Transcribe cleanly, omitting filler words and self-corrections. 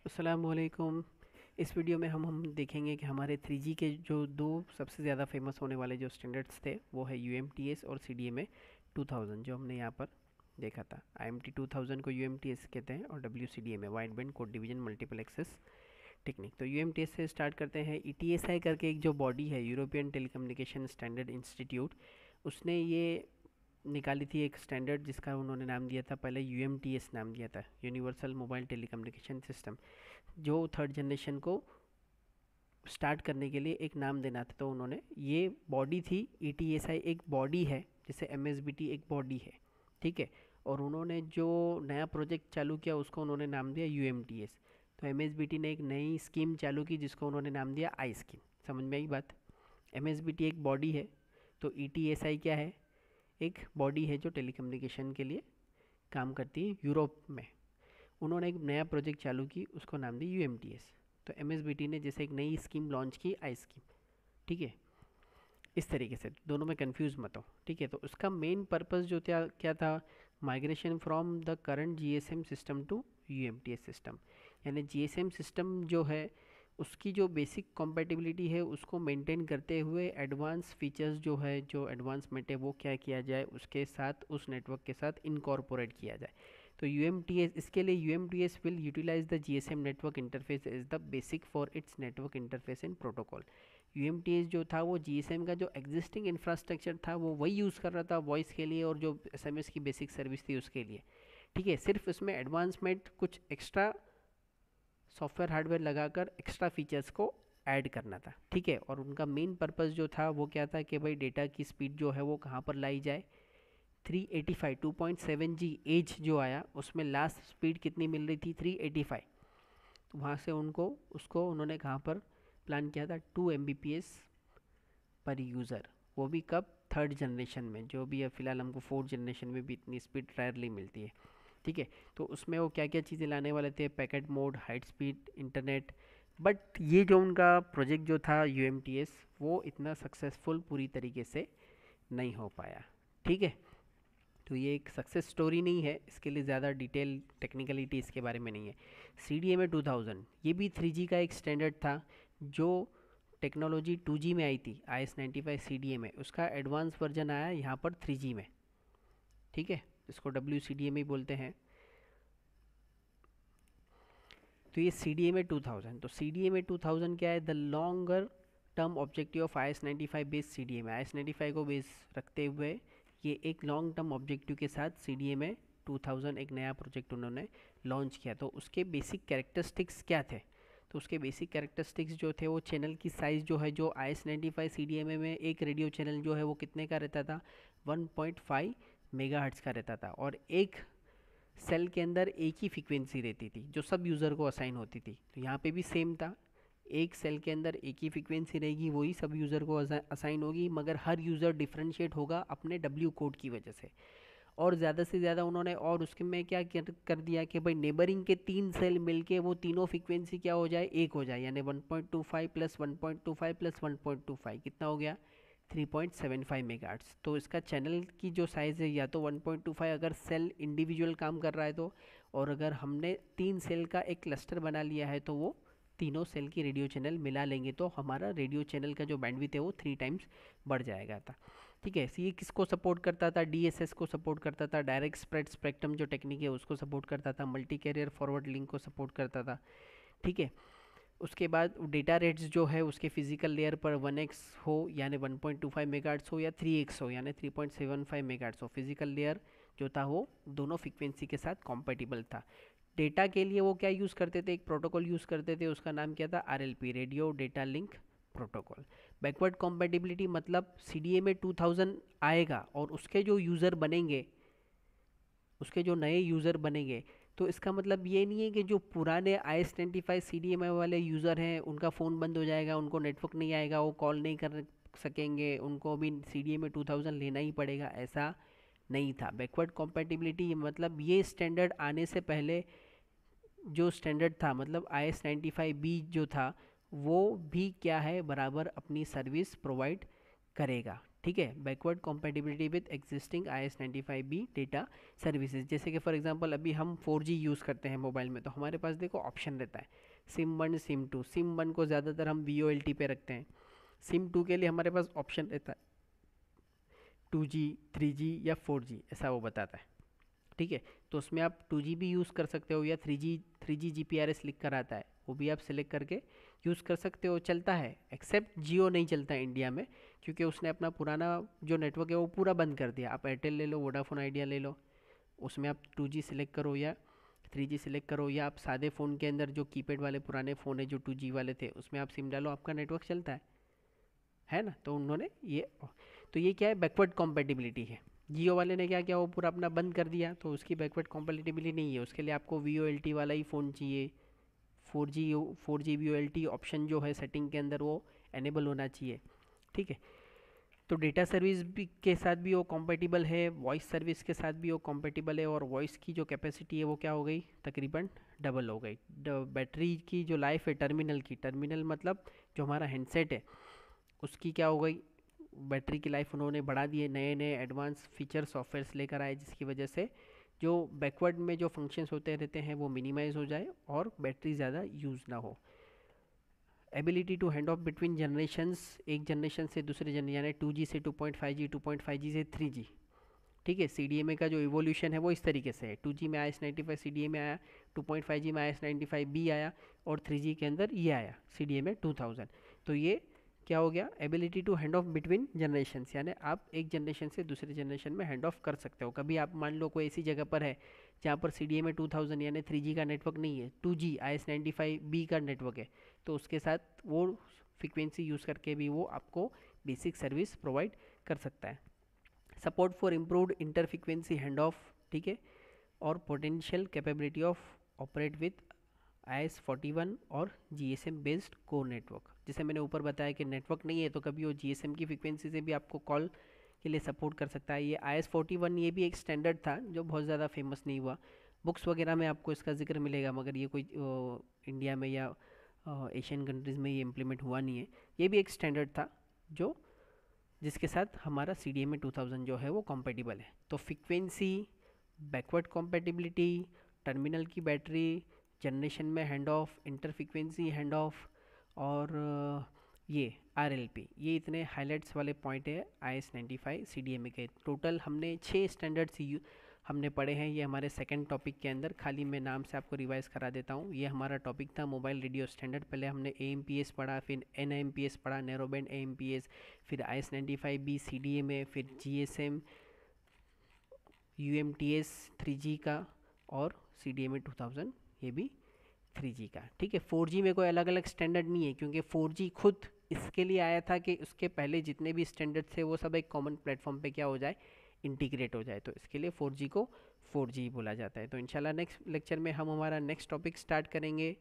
अस्सलामुअलैकुम। इस वीडियो में हम देखेंगे कि हमारे 3G के जो दो सबसे ज़्यादा फेमस होने वाले जो स्टैंडर्ड्स थे वो है UMTS और CDMA 2000 जो हमने यहाँ पर देखा था। IMT 2000 को UMTS कहते हैं और WCDMA wide band code division multiple access technique. तो UMTS से स्टार्ट करते हैं। ETSI करके एक जो बॉडी है, यूरोपियन टेलीकम्युनिकेशन स्टैंडर्ड इंस्टीट्यूट, उसने ये निकाली थी एक स्टैंडर्ड जिसका उन्होंने नाम दिया था, पहले UMTS नाम दिया था, यूनिवर्सल मोबाइल टेलीकम्युनिकेशन सिस्टम। जो थर्ड जनरेशन को स्टार्ट करने के लिए एक नाम देना था, तो उन्होंने ये बॉडी थी। ETSI एक बॉडी है, जैसे MSBT एक बॉडी है, ठीक है। और उन्होंने जो नया प्रोजेक्ट चालू किया उसको उन्होंने नाम दिया UMTS। तो MSBT ने एक नई स्कीम चालू की जिसको उन्होंने नाम दिया आई स्कीम। समझ में आई बात? MSBT एक बॉडी है, तो ETSI क्या है? एक बॉडी है जो टेलीकम्युनिकेशन के लिए काम करती है यूरोप में। उन्होंने एक नया प्रोजेक्ट चालू की, उसको नाम दी UMTS। तो MSBT ने जैसे एक नई स्कीम लॉन्च की, आई स्कीम, ठीक है। इस तरीके से दोनों में कंफ्यूज मत हो, ठीक है। तो उसका मेन पर्पस जो था क्या था? Migration from the current GSM system to UMTS system. यानी GSM सिस्टम जो है उसकी जो बेसिक कॉम्पेटिबिलिटी है उसको मेंटेन करते हुए एडवांस फीचर्स जो है, जो एडवांसमेंट है, वो क्या किया जाए, उसके साथ उस नेटवर्क के साथ इनकॉर्पोरेट किया जाए। तो UMTS, इसके लिए UMTS will utilize the GSM network interface is the basic for its network interface and protocol. UMTS जो था वो GSM का जो एग्जिस्टिंग इंफ्रास्ट्रक्चर था वो वही यूज़ कर रहा था वॉइस के लिए, और जो SMS की बेसिक सर्विस थी उसके लिए, ठीक है। सिर्फ इसमें एडवांसमेंट, कुछ एक्स्ट्रा सॉफ्टवेयर हार्डवेयर लगाकर एक्स्ट्रा फीचर्स को ऐड करना था, ठीक है। और उनका मेन पर्पस जो था वो क्या था कि भाई डेटा की स्पीड जो है वो कहाँ पर लाई जाए। 385 2.7G एज जो आया उसमें लास्ट स्पीड कितनी मिल रही थी? 385। तो वहाँ से उनको उसको उन्होंने कहाँ पर प्लान किया था? 2 Mbps पर यूज़र। वो भी कब? थर्ड जनरेशन में। जो भी है फ़िलहाल हमको फोर्थ जनरेशन में भी इतनी स्पीड रेयरली मिलती है, ठीक है। तो उसमें वो क्या क्या चीज़ें लाने वाले थे? Packet mode, high speed internet. But ये जो उनका प्रोजेक्ट जो था UMTS, वो इतना सक्सेसफुल पूरी तरीके से नहीं हो पाया, ठीक है। तो ये एक सक्सेस स्टोरी नहीं है, इसके लिए ज़्यादा डिटेल टेक्निकलिटी इसके बारे में नहीं है। CDMA 2000 ये भी 3G का एक स्टैंडर्ड था जो टेक्नोलॉजी 2G में आई थी, IS-95 CDMA। उसका एडवांस वर्जन आया यहाँ पर 3G में, ठीक है। इसको WCDMA बोलते हैं। तो ये CDMA 2000, तो CDMA 2000 क्या है? The longer term objective of IS-95 base CDMA। IS-95 को बेस रखते हुए ये एक लॉन्ग टर्म ऑब्जेक्टिव के साथ CDMA 2000 एक नया प्रोजेक्ट उन्होंने लॉन्च किया। तो उसके बेसिक कैरेक्टरिस्टिक्स क्या थे? तो उसके बेसिक कैरेक्टरिस्टिक्स जो थे वो चैनल की साइज़ जो है, जो IS-95 CDMA में एक रेडियो चैनल जो है वो कितने का रहता था? 1.5 मेगाहर्ट्ज़ का रहता था। और एक सेल के अंदर एक ही फ्रीक्वेंसी रहती थी जो सब यूज़र को असाइन होती थी। तो यहाँ पे भी सेम था, एक सेल के अंदर एक ही फ्रीक्वेंसी रहेगी, वही सब यूज़र को असाइन होगी, मगर हर यूज़र डिफ्रेंशिएट होगा अपने W कोड की वजह से। और ज़्यादा से ज़्यादा उन्होंने और उसके में क्या कर दिया कि भाई नेबरिंग के 3 सेल मिलके वो तीनों फ्रीक्वेंसी क्या हो जाए? एक हो जाए। यानी 1.25 प्लस 1.25 प्लस 1.25 कितना हो गया? 3.75 मेगाहर्ट्ज़। तो इसका चैनल की जो साइज़ है, या तो 1.25 अगर सेल इंडिविजुअल काम कर रहा है तो, और अगर हमने 3 सेल का एक क्लस्टर बना लिया है तो वो तीनों सेल की रेडियो चैनल मिला लेंगे तो हमारा रेडियो चैनल का जो बैंडविड्थ है वो 3 टाइम्स बढ़ जाएगा था, ठीक है। ये किसको सपोर्ट करता था? DSS को सपोर्ट करता था, डायरेक्ट स्प्रेड स्पेक्ट्रम जो टेक्निक है उसको सपोर्ट करता था, मल्टी कैरियर फॉरवर्ड लिंक को सपोर्ट करता था, ठीक है। उसके बाद डेटा रेट्स जो है उसके फिजिकल लेयर पर 1x हो यानी 1.25 मेगाहर्ट्ज़ हो, या 3x हो यानी 3.75 मेगाहर्ट्ज़ हो। फिजिकल लेयर जो था वो दोनों फ्रीक्वेंसी के साथ कॉम्पेटिबल था। डेटा के लिए वो क्या यूज़ करते थे? एक प्रोटोकॉल यूज़ करते थे, उसका नाम क्या था? RLP, radio data link protocol. Backward compatibility मतलब CDMA 2000 आएगा और उसके जो यूज़र बनेंगे, उसके जो नए यूज़र बनेंगे, तो इसका मतलब ये नहीं है कि जो पुराने IS-95 CDMA वाले यूज़र हैं उनका फ़ोन बंद हो जाएगा, उनको नेटवर्क नहीं आएगा, वो कॉल नहीं कर सकेंगे, उनको भी CDMA 2000 लेना ही पड़ेगा, ऐसा नहीं था। बैकवर्ड कॉम्पेटिबिलिटी मतलब ये स्टैंडर्ड आने से पहले जो स्टैंडर्ड था, मतलब IS-95B जो था वो भी क्या है? बराबर अपनी सर्विस प्रोवाइड करेगा, ठीक है, backward compatibility with existing IS-95B data services. जैसे कि फॉर एग्जांपल अभी हम 4G यूज़ करते हैं मोबाइल में, तो हमारे पास देखो ऑप्शन रहता है सिम 1 सिम 2। सिम 1 को ज़्यादातर हम VoLT पे रखते हैं, सिम 2 के लिए हमारे पास ऑप्शन रहता है 2G 3G या 4G, ऐसा वो बताता है। ठीक है, तो उसमें आप 2G भी यूज़ कर सकते हो या 3G GPRS लिख कर आता है, वो भी आप सिलेक्ट करके यूज़ कर सकते हो, चलता है। एक्सेप्ट जियो नहीं चलता है इंडिया में, क्योंकि उसने अपना पुराना जो नेटवर्क है वो पूरा बंद कर दिया। आप एयरटेल ले लो, वोडाफोन आइडिया ले लो, उसमें आप 2G सिलेक्ट करो या 3G सिलेक्ट करो, या आप सादे फ़ोन के अंदर जो कीपैड वाले पुराने फ़ोन है जो 2G वाले थे उसमें आप सिम डालो, आपका नेटवर्क चलता है ना। तो उन्होंने ये, तो ये क्या है, बैकवर्ड कॉम्पेटिबिलिटी है। जियो वाले ने क्या किया, वो पूरा अपना बंद कर दिया, तो उसकी बैकवर्ड कॉम्पेटिबिलिटी नहीं है। उसके लिए आपको VoLT वाला ही फ़ोन चाहिए, 4G VoLT ऑप्शन जो है सेटिंग के अंदर वो एनेबल होना चाहिए। ठीक है, तो डेटा सर्विस भी के साथ भी वो कॉम्पेटिबल है, वॉइस सर्विस के साथ भी वो कॉम्पेटिबल है, और वॉइस की जो कैपेसिटी है वो क्या हो गई, तकरीबन डबल हो गई। बैटरी की जो लाइफ है टर्मिनल मतलब जो हमारा हैंडसेट है उसकी क्या हो गई, बैटरी की लाइफ उन्होंने बढ़ा दी है। नए नए एडवांस फीचर सॉफ्टवेयर्स लेकर आए, जिसकी वजह से जो बैकवर्ड में जो फंक्शंस होते रहते हैं वो मिनिमाइज हो जाए और बैटरी ज़्यादा यूज़ ना हो। Ability to hand off between generations, एक जनरेशन से दूसरे जनरेशन, यानी 2G से 2.5G, 2.5G से 3G। ठीक है, CDMA का जो इवोल्यूशन है वो इस तरीके से है। 2G में IS-95 CDMA आया, 2.5G में IS-95B आया, और 3G के अंदर ये आया CDMA 2000। तो ये क्या हो गया, ability to hand off between generations, यानी आप एक जनरेशन से दूसरे जनरेशन में हैंड ऑफ कर सकते हो। कभी आप मान लो कोई ऐसी जगह पर है जहाँ पर CDMA 2000 यानी 3G का नेटवर्क नहीं है, 2G IS-95B का नेटवर्क है, तो उसके साथ वो फ्रिक्वेंसी यूज़ करके भी वो आपको बेसिक सर्विस प्रोवाइड कर सकता है। Support for improved inter frequency hand of, ठीक है, और potential capability of operate with IS-41 और GSM बेस्ड कोर नेटवर्क। जैसे मैंने ऊपर बताया कि नेटवर्क नहीं है तो कभी वो GSM की फ्रिक्वेंसी से भी आपको कॉल के लिए सपोर्ट कर सकता है। ये IS-41 ये भी एक स्टैंडर्ड था जो बहुत ज़्यादा फेमस नहीं हुआ, बुक्स वगैरह में आपको इसका जिक्र मिलेगा, मगर ये कोई इंडिया में या एशियन कंट्रीज़ में ये इम्प्लीमेंट हुआ नहीं है। ये भी एक स्टैंडर्ड था जो जिसके साथ हमारा CDMA 2000 जो है वो कॉम्पेटिबल है। तो फ्रिक्वेंसी, बैकवर्ड कॉम्पेटिबिलिटी, टर्मिनल की बैटरी, जनरेशन में hand of, inter frequency hand of, और ये RLP, ये इतने हाइलाइट्स वाले पॉइंट है IS-95 CDMA के। टोटल हमने 6 स्टैंडर्ड्स हमने पढ़े हैं, ये हमारे सेकंड टॉपिक के अंदर। खाली मैं नाम से आपको रिवाइज करा देता हूँ। ये हमारा टॉपिक था मोबाइल रेडियो स्टैंडर्ड। पहले हमने AMPS पढ़ा, फिर NIMPS पढ़ा, नैरो बैंड AMPS, फिर IS-95B CDMA, फिर GSM, UMTS 3G का, और CDMA 2000 ये भी 3G का। ठीक है, 4G में कोई अलग अलग स्टैंडर्ड नहीं है, क्योंकि 4G खुद इसके लिए आया था कि उसके पहले जितने भी स्टैंडर्ड थे वो सब एक कॉमन प्लेटफॉर्म पे क्या हो जाए, इंटीग्रेट हो जाए, तो इसके लिए 4G को 4G बोला जाता है। तो इंशाल्लाह नेक्स्ट लेक्चर में हम हमारा नेक्स्ट टॉपिक स्टार्ट करेंगे